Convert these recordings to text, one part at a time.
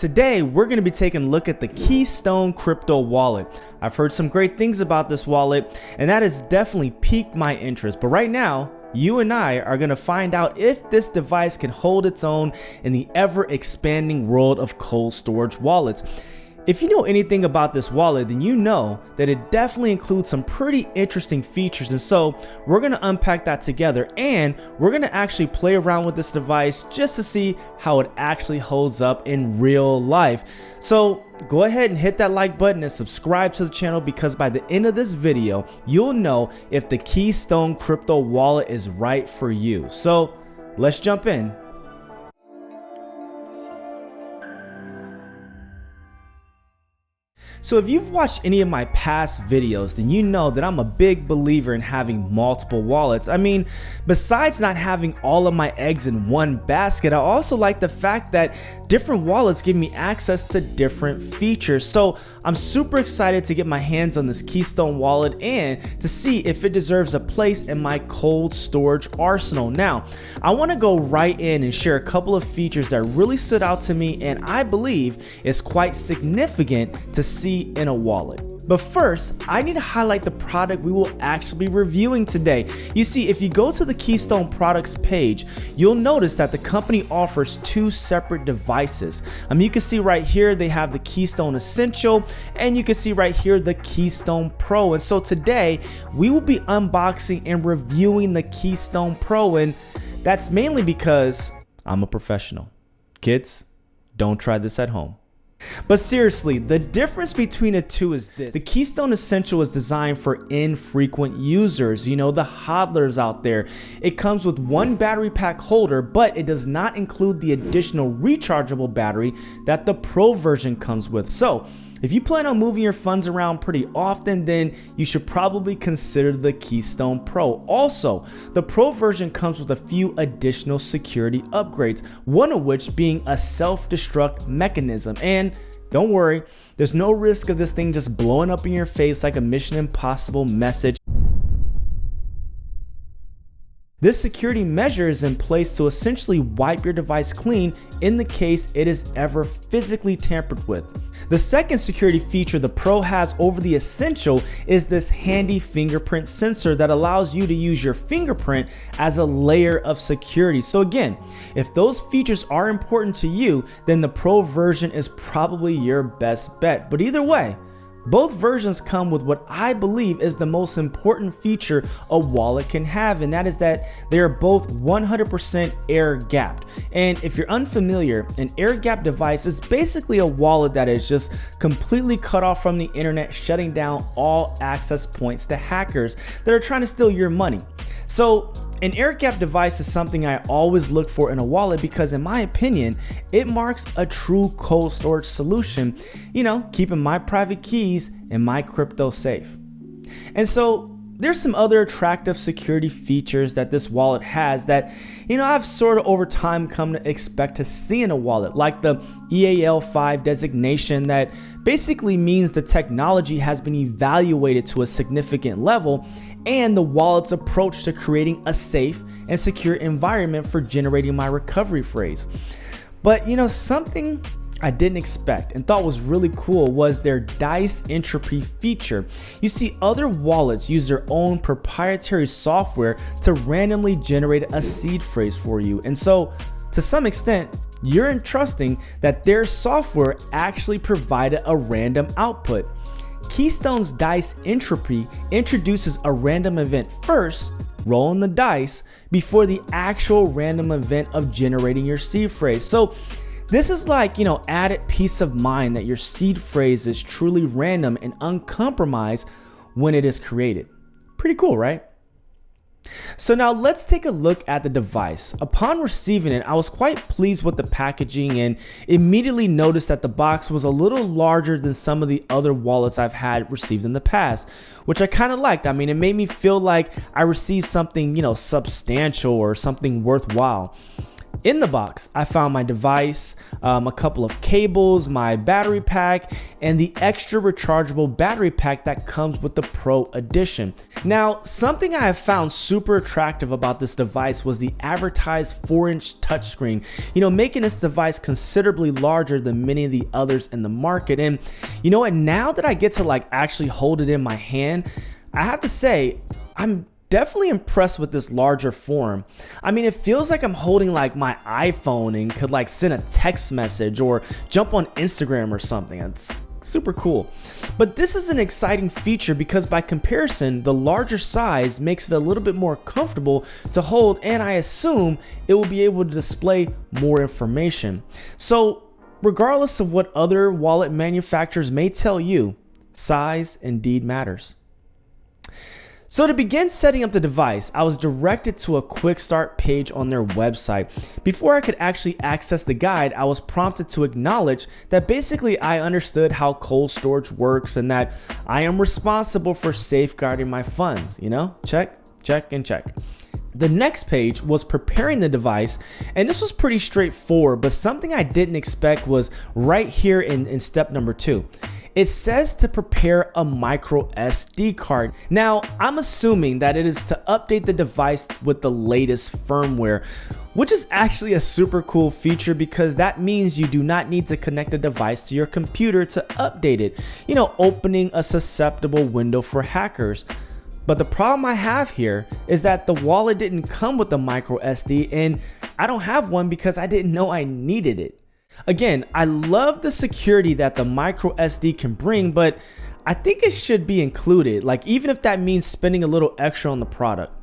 Today, we're going to be taking a look at the Keystone Crypto Wallet. I've heard some great things about this wallet, and that has definitely piqued my interest. But right now, you and I are going to find out if this device can hold its own in the ever-expanding world of cold storage wallets. If you know anything about this wallet, then you know that it definitely includes some pretty interesting features, and so we're going to unpack that together, and we're going to actually play around with this device just to see how it actually holds up in real life. So go ahead and hit that like button and subscribe to the channel, because by the end of this video, you'll know if the Keystone Crypto Wallet is right for you. So let's jump in. So if you've watched any of my past videos, then you know that I'm a big believer in having multiple wallets. I mean, besides not having all of my eggs in one basket, I also like the fact that different wallets give me access to different features. So I'm super excited to get my hands on this Keystone Wallet and to see if it deserves a place in my cold storage arsenal. Now, I want to go right in and share a couple of features that really stood out to me and I believe is quite significant to see in a wallet. But first, I need to highlight the product we will actually be reviewing today. You see, if you go to the Keystone products page, you'll notice that the company offers two separate devices. You can see right here they have the Keystone Essential, and you can see right here the Keystone Pro. And so today we will be unboxing and reviewing the Keystone Pro, and that's mainly because I'm a professional. Kids, don't try this at home. But seriously, the difference between the two is this. The Keystone Essential is designed for infrequent users, you know, the hodlers out there. It comes with one battery pack holder, but it does not include the additional rechargeable battery that the Pro version comes with. So if you plan on moving your funds around pretty often, then you should probably consider the Keystone Pro. Also, the Pro version comes with a few additional security upgrades, one of which being a self-destruct mechanism. And don't worry, there's no risk of this thing just blowing up in your face like a Mission Impossible message. This security measure is in place to essentially wipe your device clean in the case it is ever physically tampered with. The second security feature the Pro has over the Essential is this handy fingerprint sensor that allows you to use your fingerprint as a layer of security. So again, if those features are important to you, then the Pro version is probably your best bet. But either way, both versions come with what I believe is the most important feature a wallet can have, and that is that they are both 100% air gapped. And if you're unfamiliar, an air gapped device is basically a wallet that is just completely cut off from the internet, shutting down all access points to hackers that are trying to steal your money. So an air gap device is something I always look for in a wallet because in my opinion, it marks a true cold storage solution, you know, keeping my private keys in my crypto safe. And so there's some other attractive security features that this wallet has that, you know, I've sort of over time come to expect to see in a wallet, like the EAL5 designation that basically means the technology has been evaluated to a significant level, and the wallet's approach to creating a safe and secure environment for generating my recovery phrase. But you know, something I didn't expect and thought was really cool was their dice entropy feature. You see, other wallets use their own proprietary software to randomly generate a seed phrase for you. And so to some extent, you're entrusting that their software actually provided a random output. Keystone's dice entropy introduces a random event first, rolling the dice, before the actual random event of generating your seed phrase. So this is like, you know, added peace of mind that your seed phrase is truly random and uncompromised when it is created. Pretty cool, right? So now let's take a look at the device. Upon receiving it, I was quite pleased with the packaging and immediately noticed that the box was a little larger than some of the other wallets I've had received in the past, which I kind of liked. I mean, it made me feel like I received something, you know, substantial or something worthwhile. In the box, I found my device, a couple of cables, my battery pack, and the extra rechargeable battery pack that comes with the Pro Edition. Now, something I have found super attractive about this device was the advertised 4-inch touchscreen, making this device considerably larger than many of the others in the market. And now that I get to actually hold it in my hand, I have to say, I'm definitely impressed with this larger form. I mean, it feels like I'm holding my iPhone and could send a text message or jump on Instagram or something. It's super cool. But this is an exciting feature because by comparison, the larger size makes it a little bit more comfortable to hold, and I assume it will be able to display more information. So regardless of what other wallet manufacturers may tell you, size indeed matters. So to begin setting up the device, I was directed to a quick start page on their website. Before I could actually access the guide, I was prompted to acknowledge that basically I understood how cold storage works and that I am responsible for safeguarding my funds. Check, check, and check. The next page was preparing the device, and this was pretty straightforward, but something I didn't expect was right here in step number 2. It says to prepare a micro SD card. Now, I'm assuming that it is to update the device with the latest firmware, which is actually a super cool feature because that means you do not need to connect a device to your computer to update it, opening a susceptible window for hackers. But the problem I have here is that the wallet didn't come with a micro SD, and I don't have one because I didn't know I needed it. Again, I love the security that the micro SD can bring, but I think it should be included, even if that means spending a little extra on the product.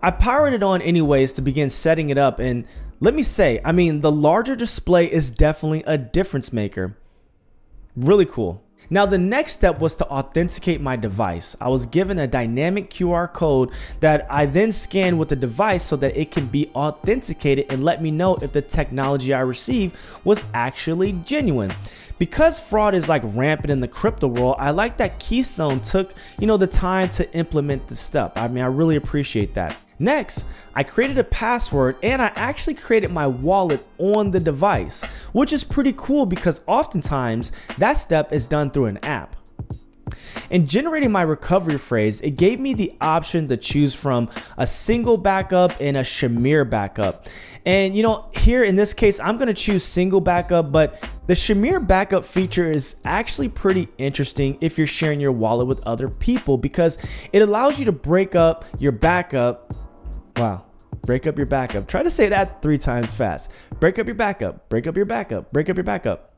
I powered it on anyways to begin setting it up, and let me say, the larger display is definitely a difference maker. Really cool. Now, the next step was to authenticate my device. I was given a dynamic QR code that I then scanned with the device so that it can be authenticated and let me know if the technology I received was actually genuine. Because fraud is rampant in the crypto world, I like that Keystone took, the time to implement this step. I really appreciate that. Next, I created a password and I actually created my wallet on the device, which is pretty cool because oftentimes that step is done through an app. In generating my recovery phrase, it gave me the option to choose from a single backup and a Shamir backup. And here in this case, I'm gonna choose single backup, but the Shamir backup feature is actually pretty interesting if you're sharing your wallet with other people because it allows you to break up your backup. Wow. Break up your backup. Try to say that 3 times fast. Break up your backup. Break up your backup. Break up your backup.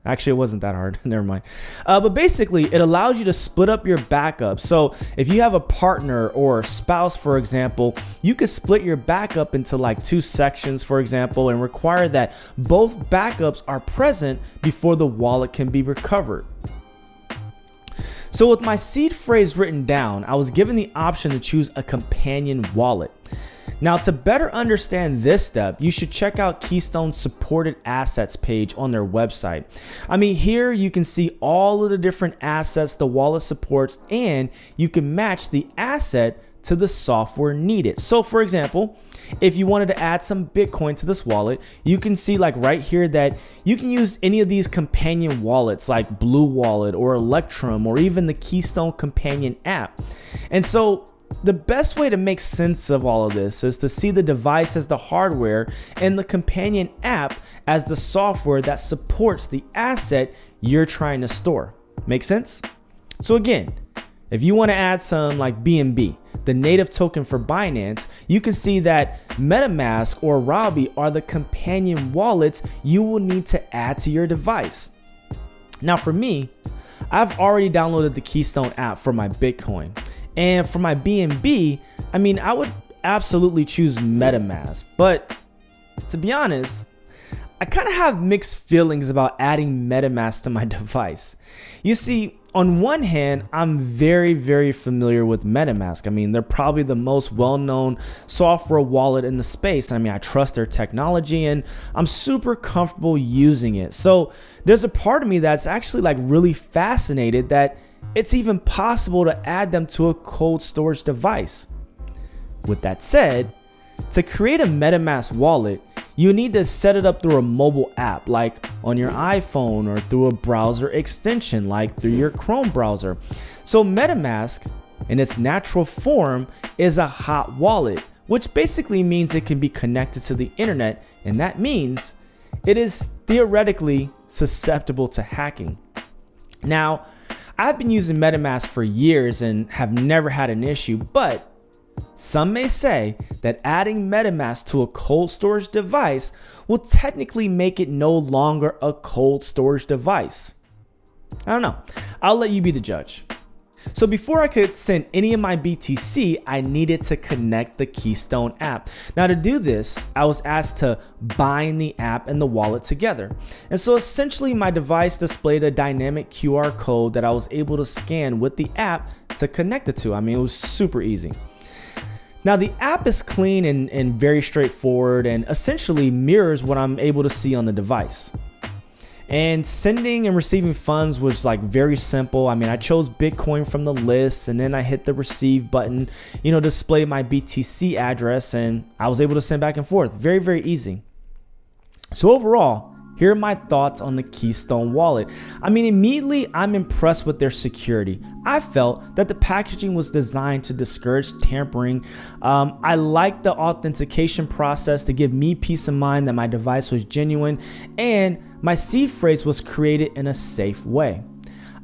Actually, it wasn't that hard. Never mind. But basically, it allows you to split up your backup. So if you have a partner or a spouse, for example, you could split your backup into 2 sections, for example, and require that both backups are present before the wallet can be recovered. So with my seed phrase written down, I was given the option to choose a companion wallet. Now, to better understand this step, you should check out Keystone's supported assets page on their website. Here you can see all of the different assets the wallet supports, and you can match the asset to the software needed. So for example, if you wanted to add some Bitcoin to this wallet, you can see right here that you can use any of these companion wallets like Blue Wallet or Electrum or even the Keystone companion app. And so the best way to make sense of all of this is to see the device as the hardware and the companion app as the software that supports the asset you're trying to store. Make sense? So again, if you want to add some BNB, the native token for Binance, you can see that MetaMask or Robbie are the companion wallets you will need to add to your device. Now for me, I've already downloaded the Keystone app for my Bitcoin. And for my BNB, I would absolutely choose MetaMask. But to be honest, I kind of have mixed feelings about adding MetaMask to my device. You see, on one hand, I'm very, very familiar with MetaMask. They're probably the most well-known software wallet in the space. I trust their technology and I'm super comfortable using it. So there's a part of me that's actually really fascinated that it's even possible to add them to a cold storage device. With that said, To create a MetaMask wallet, you need to set it up through a mobile app like on your iPhone, or through a browser extension like through your Chrome browser. So MetaMask in its natural form is a hot wallet, which basically means it can be connected to the internet, and that means it is theoretically susceptible to hacking. Now, I've been using MetaMask for years and have never had an issue, but some may say that adding MetaMask to a cold storage device will technically make it no longer a cold storage device. I don't know. I'll let you be the judge. So before I could send any of my BTC, I needed to connect the Keystone app. Now to do this, I was asked to bind the app and the wallet together. And so essentially my device displayed a dynamic QR code that I was able to scan with the app to connect it to. I mean, it was super easy. Now the app is clean and very straightforward, and essentially mirrors what I'm able to see on the device. And sending and receiving funds was like very simple. I mean, I chose Bitcoin from the list, and then I hit the receive button, display my BTC address, and I was able to send back and forth. Very, very easy. So overall, here are my thoughts on the Keystone Wallet. I mean, immediately I'm impressed with their security. I felt that the packaging was designed to discourage tampering. I like the authentication process to give me peace of mind that my device was genuine, and my seed phrase was created in a safe way.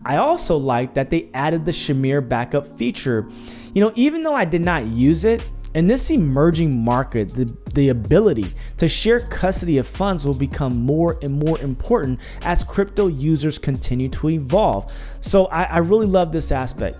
I also like that they added the Shamir backup feature. Even though I did not use it, in this emerging market, the ability to share custody of funds will become more and more important as crypto users continue to evolve. So I really love this aspect.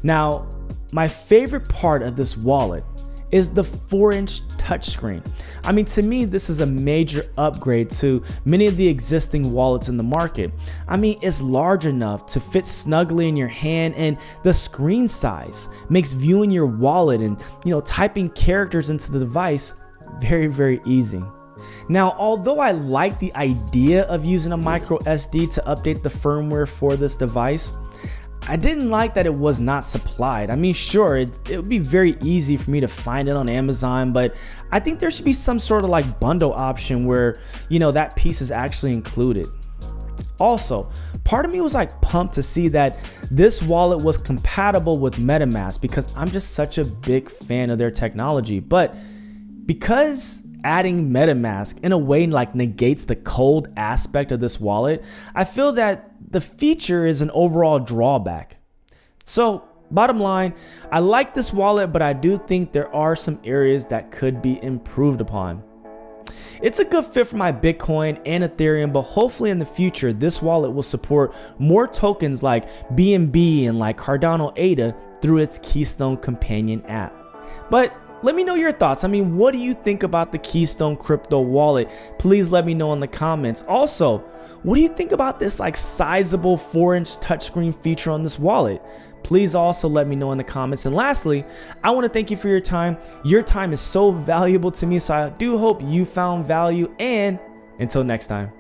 Now, my favorite part of this wallet is the 4-inch touchscreen. I mean, to me, this is a major upgrade to many of the existing wallets in the market. I mean, it's large enough to fit snugly in your hand, and the screen size makes viewing your wallet and, typing characters into the device very, very easy. Now, although I like the idea of using a micro SD to update the firmware for this device, I didn't like that it was not supplied. I mean, sure, it would be very easy for me to find it on Amazon, but I think there should be some sort of like bundle option where, that piece is actually included. Also, part of me was like pumped to see that this wallet was compatible with MetaMask, because I'm just such a big fan of their technology. But because adding MetaMask in a way like negates the cold aspect of this wallet, I feel that the feature is an overall drawback. So bottom line, I like this wallet, but I do think there are some areas that could be improved upon. It's a good fit for my Bitcoin and Ethereum, but hopefully in the future, this wallet will support more tokens like BNB and like Cardano ADA through its Keystone companion app. But let me know your thoughts. I mean, what do you think about the Keystone crypto wallet? Please let me know in the comments. Also, what do you think about this like sizable 4-inch touchscreen feature on this wallet? Please also let me know in the comments. And lastly, I want to thank you for your time. Your time is so valuable to me, so I do hope you found value, and until next time.